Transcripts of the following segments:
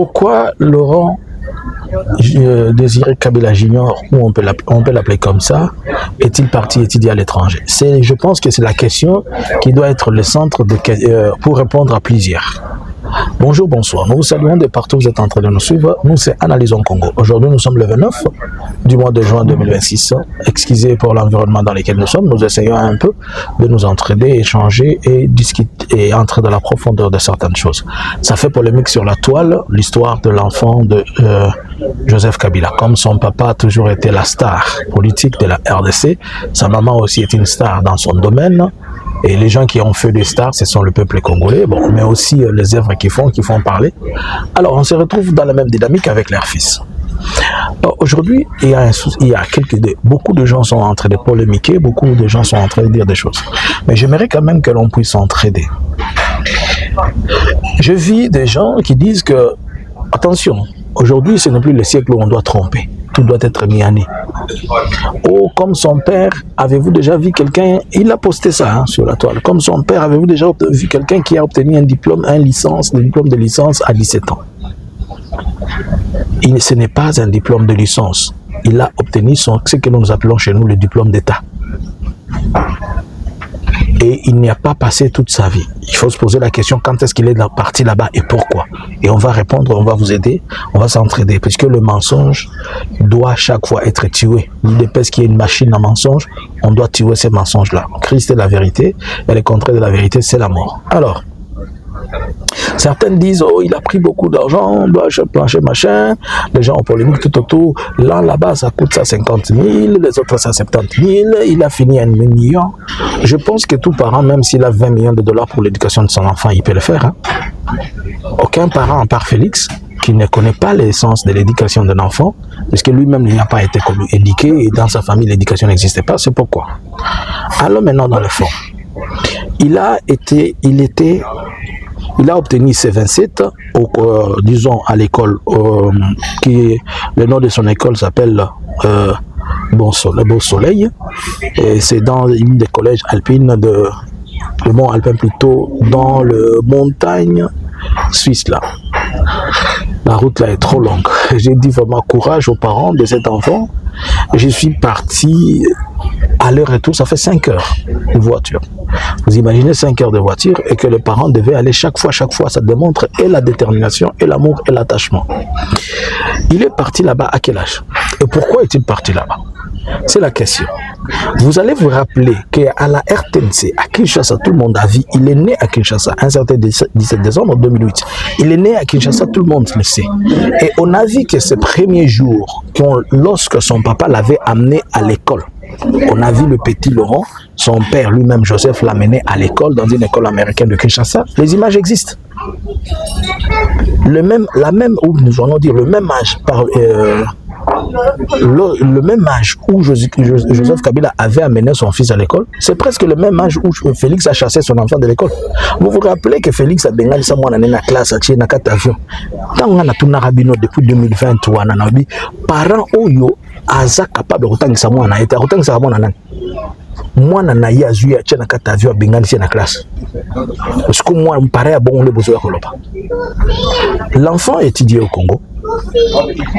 Pourquoi Laurent Désiré Kabila Junior, ou on peut l'appeler comme ça, est-il parti étudier à l'étranger? Je pense que c'est la question qui doit être le centre pour répondre à plusieurs. Bonjour, bonsoir. Nous vous saluons de partout où vous êtes en train de nous suivre. Nous, c'est Analysons Congo. Aujourd'hui, nous sommes le 29 du mois de juin 2026. Excusez pour l'environnement dans lequel nous sommes. Nous essayons un peu de nous entraider, échanger et discuter et entrer dans la profondeur de certaines choses. Ça fait polémique sur la toile, l'histoire de l'enfant de Joseph Kabila. Comme son papa a toujours été la star politique de la RDC, sa maman aussi est une star dans son domaine. Et les gens qui ont fait des stars, ce sont le peuple congolais, bon, mais aussi les œuvres qui font parler. Alors, on se retrouve dans la même dynamique avec leur fils. Aujourd'hui, beaucoup de gens sont en train de polémiquer, beaucoup de gens sont en train de dire des choses. Mais j'aimerais quand même que l'on puisse s'entraider. Je vis des gens qui disent que, attention, aujourd'hui, ce n'est plus le siècle où on doit tromper. Tout doit être mis à nez. Oh, comme son père, avez-vous déjà vu quelqu'un, il a posté ça sur la toile, comme son père, avez-vous déjà vu quelqu'un qui a obtenu un diplôme, un diplôme de licence à 17 ans? Ce n'est pas un diplôme de licence. Il a obtenu ce que nous appelons chez nous le diplôme d'État. Et il n'y a pas passé toute sa vie. Il faut se poser la question, quand est-ce qu'il est parti là-bas et pourquoi? Et on va répondre, on va vous aider, on va s'entraider. Puisque le mensonge doit chaque fois être tué. L'idée parce qu'il y a une machine à mensonge, on doit tuer ces mensonges-là. Christ est la vérité, et le contraire de la vérité, c'est la mort. Alors, certains disent, oh, il a pris beaucoup d'argent, on doit plancher machin, les gens ont polémique tout autour, là-bas ça coûte ça 50 000, les autres ça 70 000, il a fini à 1 million. Je pense que tout parent, même s'il a 20 millions de dollars pour l'éducation de son enfant, il peut le faire. Hein? Aucun parent, à part Félix, qui ne connaît pas l'essence de l'éducation d'un enfant, parce que lui-même n'a pas été éduqué et dans sa famille l'éducation n'existait pas, c'est pourquoi. Allons maintenant dans le fond. Il a obtenu ses 27, disons à l'école, le nom de son école s'appelle Beau Soleil, et c'est dans une des collèges alpines le mont alpin plutôt, dans le montagne suisse là. La route là est trop longue. J'ai dit vraiment courage aux parents de cet enfant. Je suis parti à l'heure-retour, ça fait 5 heures de voiture. Vous imaginez 5 heures de voiture et que les parents devaient aller chaque fois, ça démontre et la détermination, et l'amour, et l'attachement. Il est parti là-bas à quel âge? Et pourquoi est-il parti là-bas? C'est la question. Vous allez vous rappeler qu'à la RTNC, à Kinshasa, tout le monde a vu, il est né à Kinshasa, un certain 17 décembre 2008. Il est né à Kinshasa, tout le monde le sait. Et on a vu que ces premiers jours, lorsque son papa l'avait amené à l'école, on a vu le petit Laurent, son père lui-même Joseph l'a mené à l'école, dans une école américaine de Kinshasa. Les images existent. Le même âge le même âge où Joseph Kabila avait amené son fils à l'école, c'est presque le même âge où Félix a chassé son enfant de l'école. Vous vous rappelez que Félix a bengali sa mwana na classe atie na avion. Tant on a tout narabino depuis 2023 na nabi parents oyo aza capable kotangisa mwana eta kotangisa mwana nani mwana na ye azui atie na avion bengali na classe. Parce que moi me paraît bon le besoin koloba. L'enfant étudiait au Congo.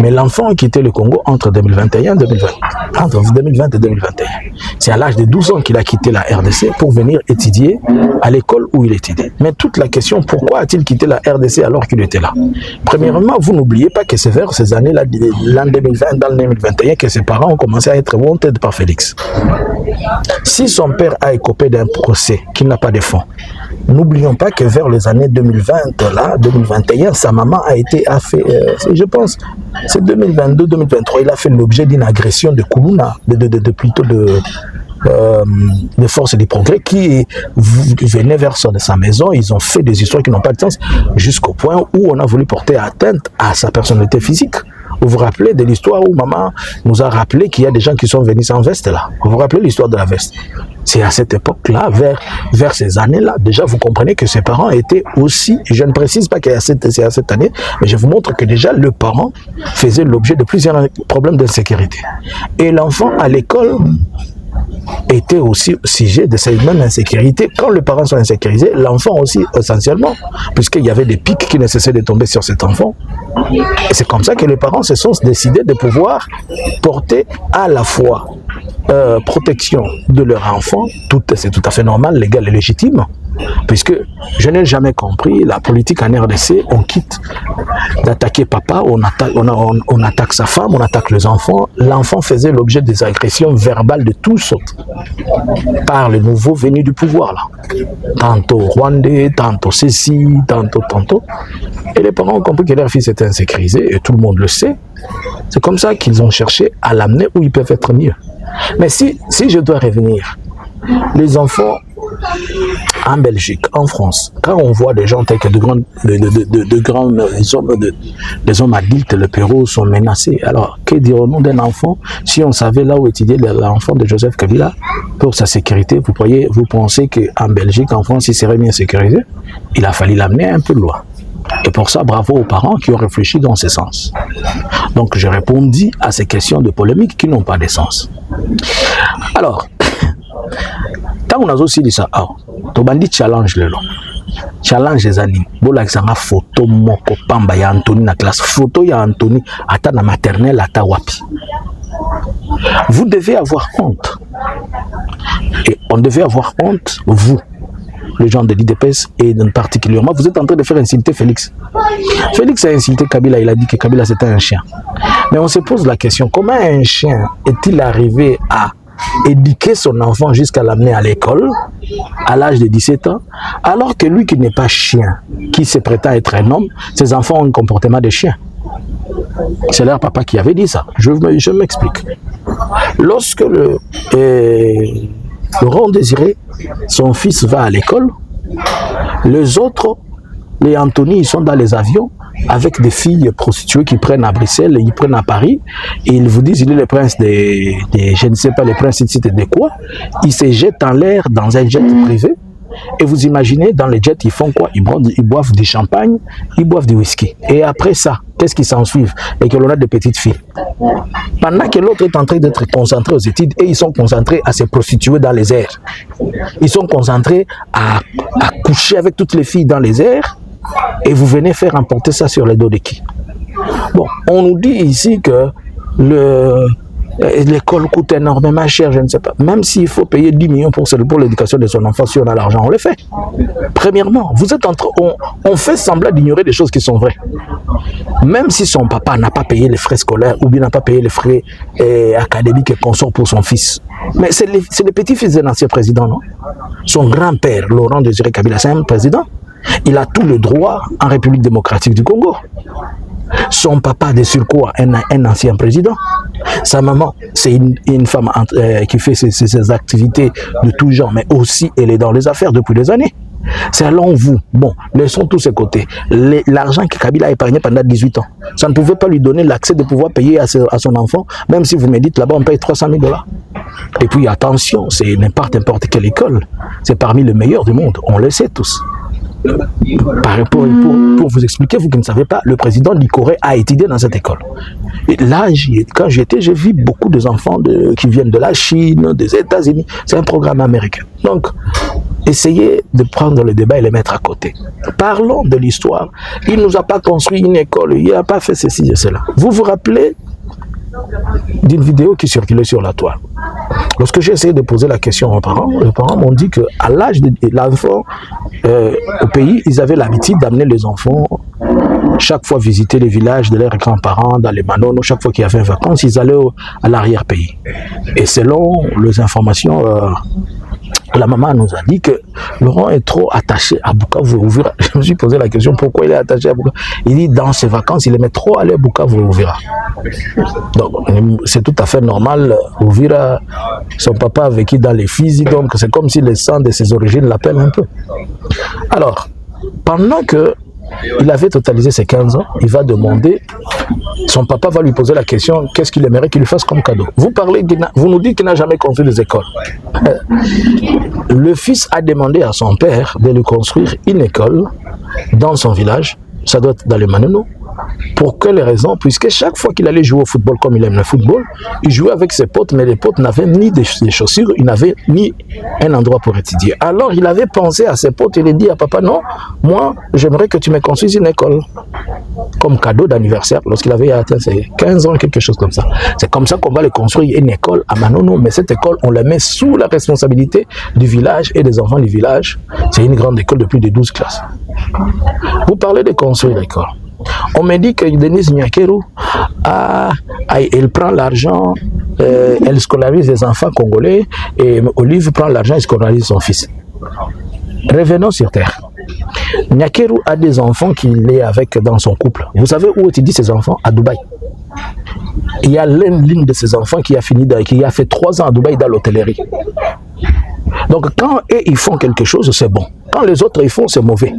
Mais l'enfant a quitté le Congo entre 2020 et 2021. C'est à l'âge de 12 ans qu'il a quitté la RDC pour venir étudier à l'école où il étudiait. Mais toute la question, pourquoi a-t-il quitté la RDC alors qu'il était là? Premièrement, vous n'oubliez pas que c'est vers ces années-là, l'an 2020, dans le 2021, que ses parents ont commencé à être wanted par Félix. Si son père a écopé d'un procès qui n'a pas de fond, n'oublions pas que vers les années 2020, là, 2021, sa maman je pense, c'est 2022-2023, il a fait l'objet d'une agression de Koulouna, plutôt de forces du progrès qui venaient vers sa maison. Ils ont fait des histoires qui n'ont pas de sens jusqu'au point où on a voulu porter atteinte à sa personnalité physique. Vous vous rappelez de l'histoire où maman nous a rappelé qu'il y a des gens qui sont venus sans veste là. Vous vous rappelez l'histoire de la veste? C'est à cette époque-là, vers ces années-là, déjà vous comprenez que ses parents étaient aussi, je ne précise pas que c'est à cette année, mais je vous montre que déjà le parent faisait l'objet de plusieurs problèmes d'insécurité. Et l'enfant à l'école était aussi sujet de cette même insécurité. Quand les parents sont insécurisés, l'enfant aussi essentiellement, puisqu'il y avait des pics qui ne cessaient de tomber sur cet enfant. Et c'est comme ça que les parents se sont décidés de pouvoir porter à la fois protection de leur enfant, c'est tout à fait normal, légal et légitime, puisque je n'ai jamais compris la politique en RDC, on quitte d'attaquer papa, on attaque sa femme, on attaque les enfants. L'enfant faisait l'objet des agressions verbales de tous sortes par les nouveaux venus du pouvoir là. Tantôt rwandais, tantôt ceci, tantôt. Et les parents ont compris que leur fils était insécurisé, et tout le monde le sait. C'est comme ça qu'ils ont cherché à l'amener où ils peuvent être mieux. Mais si je dois revenir, les enfants en Belgique, en France, quand on voit des gens tels que des hommes adultes, le Pérou, sont menacés, alors que dirons-nous d'un enfant si on savait là où étudiait l'enfant de Joseph Kabila pour sa sécurité? Vous pensez qu'en Belgique, en France, il serait bien sécurisé? Il a fallu l'amener un peu loin. Et pour ça, bravo aux parents qui ont réfléchi dans ce sens. Donc, je répondis à ces questions de polémique qui n'ont pas de sens. Alors, tant on a aussi dit ça, tu bandit challenge le long. Challenge les animes. Bola xanga photo moko pamba ya Anthony na classe. Photo ya Anthony ata na maternelle ata wapi. Vous devez avoir honte. Et on devait avoir honte, vous, les gens de l'IDPS, et particulièrement, vous êtes en train de faire insulter Félix. Félix a insulté Kabila, il a dit que Kabila c'était un chien. Mais on se pose la question, comment un chien est-il arrivé à éduquer son enfant jusqu'à l'amener à l'école à l'âge de 17 ans, alors que lui qui n'est pas chien, qui se prétend être un homme, ses enfants ont un comportement de chien. C'est leur papa qui avait dit ça. Je m'explique. Lorsque Laurent Désiré, son fils, va à l'école, les autres, les Anthony, ils sont dans les avions avec des filles prostituées qui prennent à Bruxelles, ils prennent à Paris, et ils vous disent il est le prince je ne sais pas, le prince de quoi, ils se jettent en l'air dans un jet privé, et vous imaginez, dans les jets, ils font quoi? Ils boivent du champagne, ils boivent du whisky. Et après ça, qu'est-ce qui s'ensuit? Et que l'on a des petites filles. Pendant que l'autre est en train d'être concentré aux études, et ils sont concentrés à se prostituer dans les airs. Ils sont concentrés à coucher avec toutes les filles dans les airs, et vous venez faire emporter ça sur les dos de qui? Bon, on nous dit ici que l'école coûte énormément cher, je ne sais pas. Même s'il faut payer 10 millions pour l'éducation de son enfant, si on a l'argent, on le fait. Premièrement, on fait semblant d'ignorer des choses qui sont vraies. Même si son papa n'a pas payé les frais scolaires ou bien n'a pas payé les frais académiques et consorts pour son fils. Mais c'est le petit-fils d'un ancien président, non? Son grand-père, Laurent Désiré Kabila, c'est un président. Il a tout le droit en République démocratique du Congo. Son papa, de surcroît, un ancien président. Sa maman, c'est une femme qui fait ses activités de tout genre, mais aussi elle est dans les affaires depuis des années. Selon vous, bon, laissons tous ces côtés. L'argent que Kabila a épargné pendant 18 ans, ça ne pouvait pas lui donner l'accès de pouvoir payer à son enfant, même si vous me dites là-bas on paye 300 000 $. Et puis attention, c'est n'importe quelle école, c'est parmi les meilleurs du monde, on le sait tous. Pour vous expliquer, vous qui ne savez pas, le président Licoré a étudié dans cette école. Et là, quand j'y étais, j'ai vu beaucoup d'enfants qui viennent de la Chine, des États-Unis. C'est un programme américain. Donc, essayez de prendre le débat et le mettre à côté. Parlons de l'histoire. Il ne nous a pas construit une école, il n'a pas fait ceci et cela. Vous vous rappelez d'une vidéo qui circulait sur la toile. Lorsque j'ai essayé de poser la question aux parents, les parents m'ont dit qu'à l'âge de l'enfant, au pays, ils avaient l'habitude d'amener les enfants chaque fois visiter les villages de leurs grands-parents, dans les Manono, chaque fois qu'il y avait une vacances, ils allaient à l'arrière-pays. Et selon les informations, la maman nous a dit que Laurent est trop attaché à Bukavu Uvira. Je me suis posé la question, pourquoi il est attaché à Bukavu? Il dit, dans ses vacances, il aimait trop aller à Bukavu Uvira. Donc, c'est tout à fait normal. Uvira, son papa a vécu dans les Fizi, donc c'est comme si le sang de ses origines l'appelle un peu. Alors, pendant que il avait totalisé ses 15 ans, il va demander, son papa va lui poser la question, qu'est-ce qu'il aimerait qu'il lui fasse comme cadeau? Vous nous dites qu'il n'a jamais construit des écoles. Le fils a demandé à son père de lui construire une école dans son village, ça doit être dans les Manono, Pour quelle raison? Puisque chaque fois qu'il allait jouer au football comme il aime le football, il jouait avec ses potes, mais les potes n'avaient ni des chaussures, ils n'avaient ni un endroit pour étudier. Alors il avait pensé à ses potes, il a dit à papa, non, moi j'aimerais que tu me construises une école comme cadeau d'anniversaire lorsqu'il avait atteint ses 15 ans, quelque chose comme ça. C'est comme ça qu'on va le construire une école à Manono, mais cette école, on la met sous la responsabilité du village et des enfants du village. C'est une grande école de plus de 12 classes. Vous parlez de construire l'école. On me dit que Denise Nyakeru, elle prend l'argent, elle scolarise les enfants congolais, et Olive prend l'argent et scolarise son fils. Revenons sur terre. Nyakeru a des enfants qu'il est avec dans son couple. Vous savez où étudient ses enfants? À Dubaï. Il y a l'une de ses enfants qui a fait 3 ans à Dubaï dans l'hôtellerie. Donc quand eux ils font quelque chose, c'est bon. Quand les autres ils font, c'est mauvais.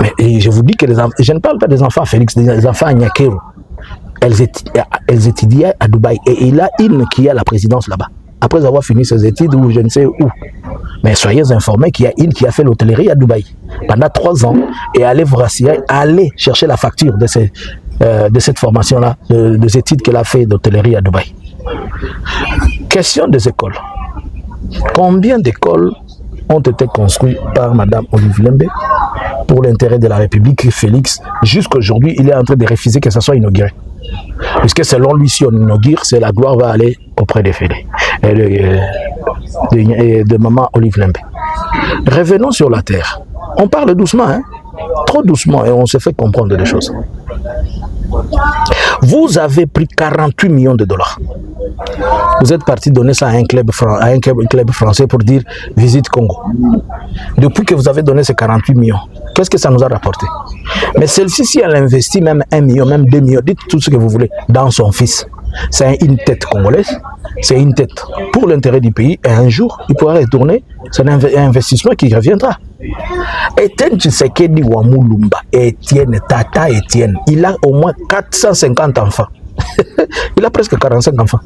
Mais je vous dis que je ne parle pas des enfants Félix, des enfants Nyakeru. Elles étudiaient à Dubaï et il a une qui a la présidence là-bas. Après avoir fini ses études ou je ne sais où. Mais soyez informés qu'il y a une qui a fait l'hôtellerie à Dubaï pendant 3 ans et allez vous rassurer, allez chercher la facture de cette formation-là, des études qu'elle a fait d'hôtellerie à Dubaï. Question des écoles. Combien d'écoles ont été construites par Madame Olive Lembe pour l'intérêt de la République? Félix, jusqu'aujourd'hui, il est en train de refuser que ça soit inauguré. Puisque selon lui, si on inaugure, c'est la gloire va aller auprès des Félix et de Maman Olive Lembe. Revenons sur la terre. On parle doucement, hein? Trop doucement, et on se fait comprendre des choses. Vous avez pris 48 millions de dollars. Vous êtes parti donner ça à un club français pour dire visite Congo. Depuis que vous avez donné ces 48 millions, qu'est-ce que ça nous a rapporté? Mais celle-ci, si elle investit même 1 million, même 2 millions, dites tout ce que vous voulez, dans son fils. C'est une tête congolaise, c'est une tête pour l'intérêt du pays, et un jour, il pourra retourner, c'est un investissement qui reviendra. Etienne Tshisekedi Wamulumba, Tata Etienne, il a au moins 450 enfants. Il a presque 45 enfants.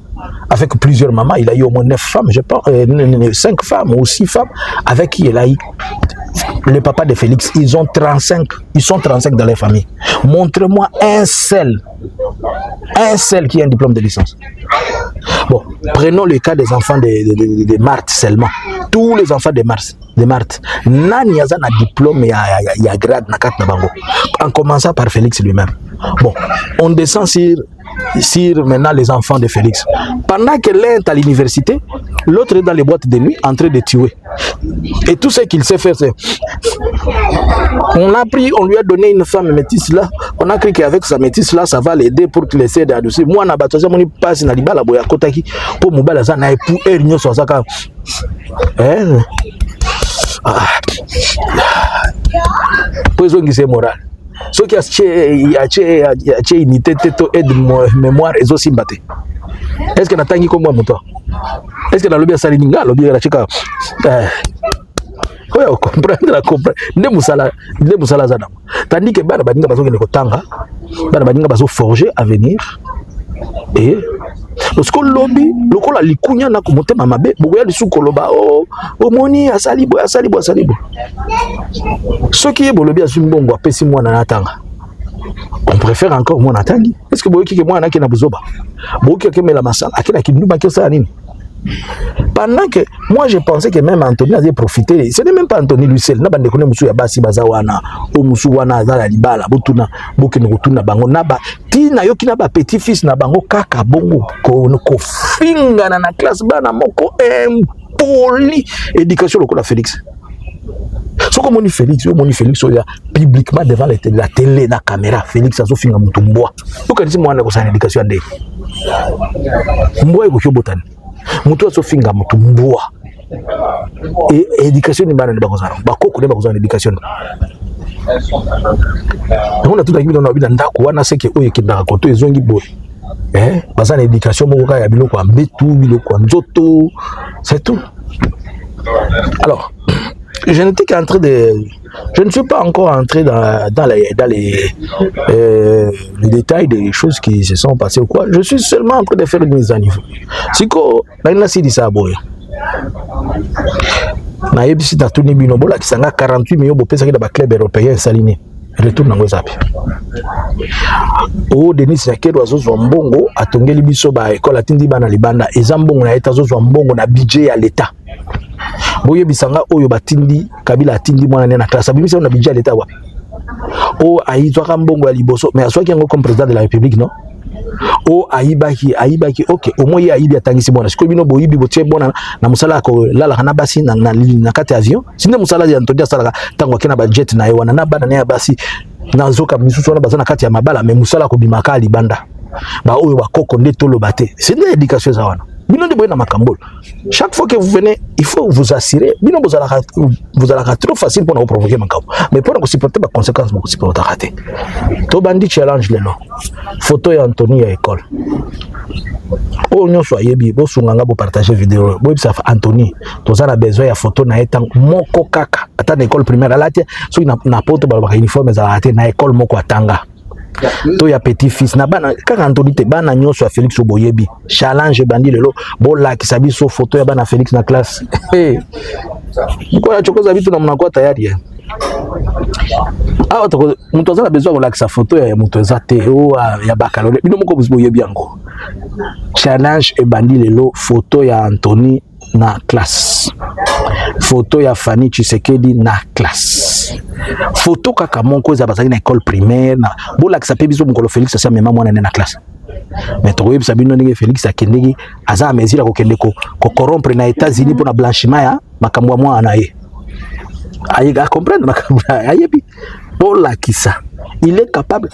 Avec plusieurs mamans, il a eu au moins 9 femmes, je pense, 5 femmes ou 6 femmes, avec qui il a eu. Le papa de Félix, ils sont 35 dans les familles. Montrez-moi un seul qui a un diplôme de licence. Bon, prenons le cas des enfants de Marthe seulement. Tous les enfants de Marthe. Nani a un diplôme et a grade na carte na bango. En commençant par Félix lui-même. Bon, on descend sur maintenant les enfants de Félix. Pendant que l'un est à l'université, l'autre est dans les boîtes de nuit en train de tuer. Et tout ce qu'il sait faire, c'est... On lui a donné une femme métisse là. On a cru qu'avec sa métisse là, ça va l'aider pour qu'il essaie d'adoucir. Moi, on a battu ça, on passe dans l'ibala boya kotaki pour mobile ça na époux ernyo sur ça. Poison qui c'est moral. Ce qui a unité de mémoire et aussi batté. Est-ce que n'a tangi comme moi moto? Est-ce que na lobby sali ninga lobby la chika oya comprendre ne musala zana tandis que bana badinga bazo ngene kotanga bana badinga bazo forger avenir et lorsque lobby lokola likunya na komotema mabe boya lisukoloba omoni asalibo ce qui est bon lobby asumbongo apesi mwana na tanga. On préfère encore mon atangi. Est-ce que vous voyez que moi na kina buzoba? Vous voyez que la masala akina kinduba que ça nini? Pendant que moi je pensais que même Anthony avait profité. Ce n'est même pas Anthony lui seul. Na bande kone musu ya basi bazawana o musu wana za la libala botuna bokene kotuna bango na ba tina yo kina ba petit fils na bango kaka bongo ko finga na classe bana moko impoli éducation lokola Félix. Ce que moni Félix publiquement devant la télé, la caméra, Félix a fait un mutumboa. Vous connaissez moi on a une éducation de mboa eko chobotani. Mutu a fait un mutumboa. Et éducation ni bana ne bakozana. Bakoko ne bakozana éducation. On a tout à l'heure on a vu dans ndako wana seke oye kinda koto ezongi boy. Bazana éducation moko ya biloko ambetu biloko nzoto, c'est tout. Alors je n'étais qu'en train de... Je ne suis pas encore entré dans les détails des choses qui se sont passées ou quoi. Je suis seulement en train de faire une mise à niveau. Si ko na si di saboya. Na yebisi ta tuni bino bola ki sanga 48 millions bo pesa ki da ba club européen saliné. retour nango ezapi o Denis Yakedo azozwa mbongo atongeli biso ba école atindi bana libanda eza mbongo na eta azozwa mbongo na budget ya l'état boye bisanga oyo batindi Kabila atindi mwana na classe abimisa na budget ya l'état wapi o aizwa mbongo ya liboso mais aswaki yango comme président de la République non o aibaki OK au moins aibi atangisi bona siko bino boyibi botie bona na musala ko lala kana basi na kati avion sinde musala ya Antonia sala tango akena budget na yewana na bana na basi nazoka misusu wana bazana kati ya mabala mais musala ko bimaka libanda ba oyo bakoko nde tolo bate c'est une éducation za wana bino de boyena makambolo chaque fois que vous venez il faut vous assurer bino vous allez trop facile pour nous provoquer makabo mais pour nous supporter les conséquences beaucoup supporter rater to bandi challenge lelo photo ya Anthony ya école o nyonso ayebi bo sunganga bo partager vidéo bo bisa Anthony to za besoin ya photo na etang moko kaka ata na école primaire alati so na poto ba uniforme za ate na école moko atanga to ya petit fils na bana kaka Anthony te bana nyonso ya Félix Oboyebi challenge bandi lelo bo la kisabi so photo ya bana Félix na classe ko ya chokoza bitu na mnakuwa tayari ah to mtu azana besoin ko la photo ya mtu ezate o ya baccalauréat bino moko Boyebi yango challenge e bandi lelo photo ya Anthony na classe photo ya Fanny Tshisekedi na classe photo kaka monko za bazali na école primaire na bola kisa pebiso mokolo Félix asa mema mwana na classe mais to yebisa bino ndenge Félix akendeki aza amezira ko kende ko corrompre na États-Unis pour na blanchiment ya makambo mwana ye ayiga comprendre makambo ayebi bola kisa il est capable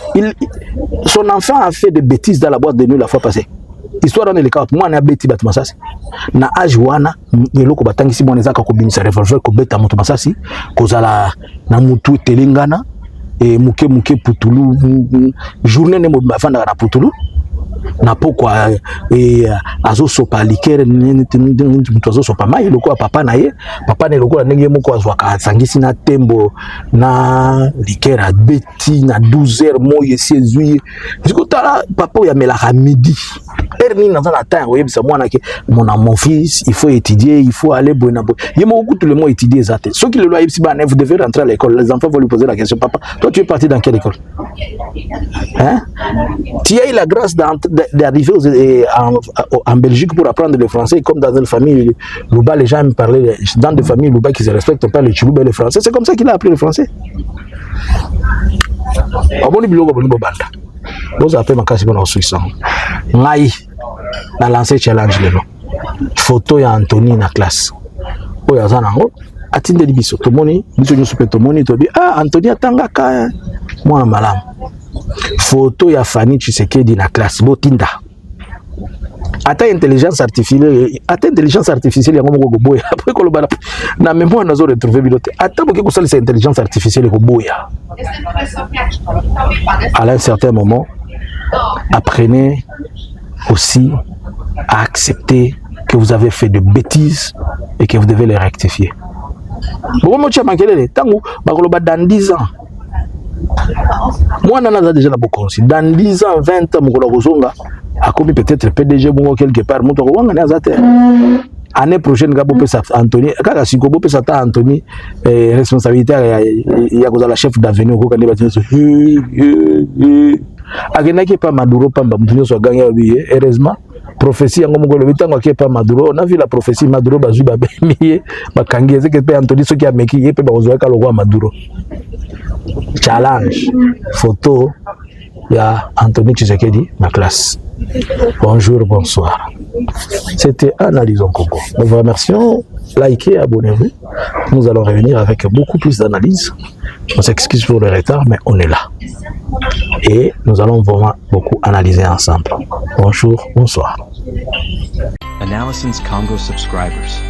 son enfant a fait des bêtises dans la boîte de nuit la fois passée histoire on est le cas moi na beti bat masasi na age wana eloko batangisi mwana ezaka ko bimisa revolver ko beta moto masasi kozala na mutu telengana et muke putulu journée ne mo bafanda na putulu na pokwa azo sopa likere mutu azo sopa mai loko papa na ye papa ne loko ndenge moko azwaka sangisi na tembo na likere beti na 12h moye 16h dikotala papa ya melaka midi erni na zana temps oyebisa mwana ke mon fils il faut étudier il faut aller bonabo yemo beaucoup tout le monde étudier zate ceux qui le doivent ici ba vous devez rentrer à l'école les enfants vont lui poser la question papa toi tu es parti dans quelle école hein tu as eu la grâce d'arriver en Belgique pour apprendre le français comme dans une famille Louba les gens me parlaient dans des familles Louba qui se respectent pas le Chilouba et le français c'est comme ça qu'il a appris le français aboni biloko boni bobanda boza appelle makasi bona osuisa ngai na lancer challenge lelo photo ya Anthony na classe oyo azana ngo atindeli biso tomoni biso nyoso pe tomoni tobi ah Anthony atangaka mwana malamu photo ya Fanny Tshisekedi na classe botinda ata intelligence artificielle yango moko boya après kolobana na mémoire nazo retrouver bilote ata boke kosala cette intelligence artificielle ko boya à un certain moment apprenez aussi à accepter que vous avez fait de bêtises et que vous devez les rectifier. Bon moi tu as manqué les tango bakoloba dans 10 ans moi nana déjà na bokonsi dans 10 ans 20 ans mokolo kozonga akomi peut-être PDG bongo quelque part moto ko wanga na zate année prochaine gabo pesa Anthony kaka siko bo pesa ta Anthony responsabilité ya kozala chef d'avenue ko kande batinso agenaki pa Maduro pamba mtunyo so ganya biye heureusement prophétie yango mokolo bitango ke pa Maduro na vu la prophétie Maduro bazui ba bemiye bakangi ezeke pe Anthony soki ameki ye pe ba kozwa ka lokwa Maduro challenge photo ya Anthony Tshisekedi ma classe. Bonjour, bonsoir. C'était Analysons Congo. Nous vous remercions. Likez, abonnez-vous. Nous allons revenir avec beaucoup plus d'analyses. On s'excuse pour le retard, mais on est là. Et nous allons vraiment beaucoup analyser ensemble. Bonjour, bonsoir. Analysons Congo subscribers.